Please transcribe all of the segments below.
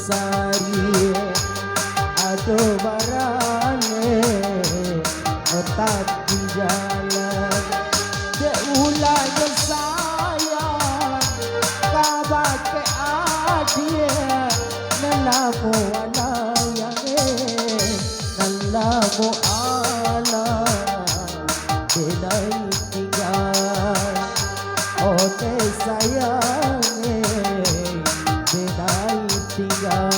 sari aduh barane otak di jalan de ulah yang sayang kabake adie nalamu alayang nalamu ala denai tinggal ote sayang denai tinggal.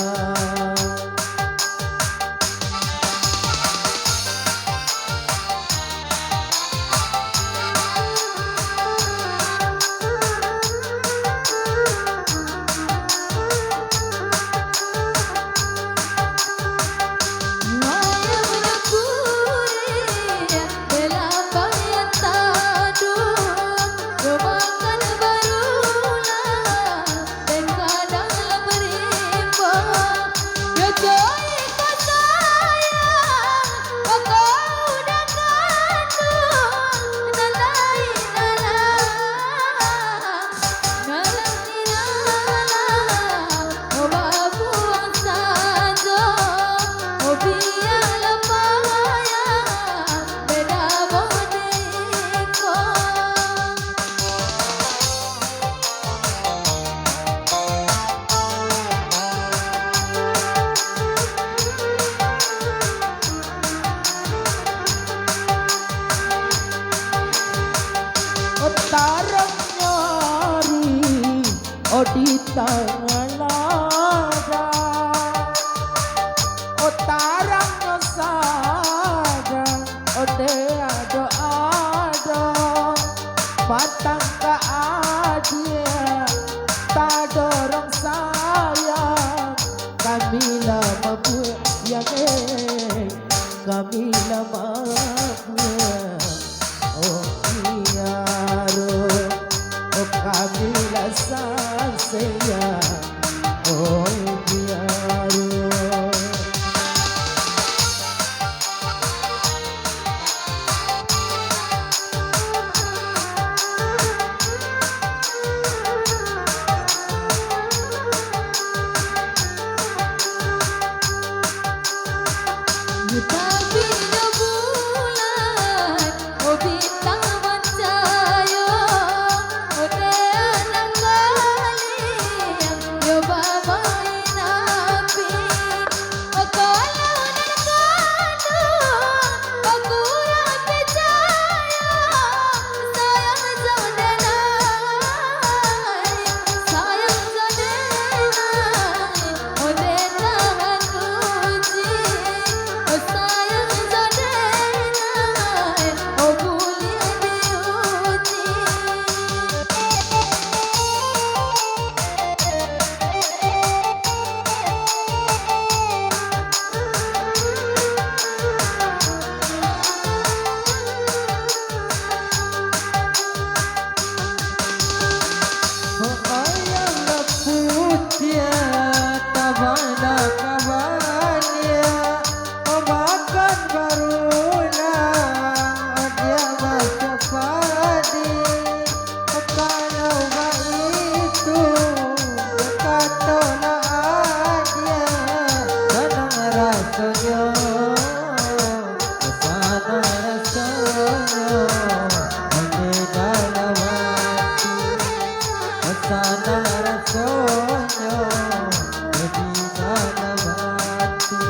Tarang nyari oh di tangan ada oh tarang nyosada oh de ada patang ka adia tak dorong sayang kami lama yang kami lama oh iaro oh kami rasa sayang oh iaro. Tapi bulan, oh bintang mencahaya, oh tealang kali, yo babain api, oh kalau dan kandung, oh kurang percaya, sayang jodenai, oh denang puji. Sayang jodenai, oh boleh diuji. Oh ayang leputnya tabana kawannya oh makan baruna oh dia baca padi oh kalau itu kata nak dia senang rasanya sana rasanya oh di dalam hati sana rasanya di dalam hati.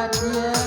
dia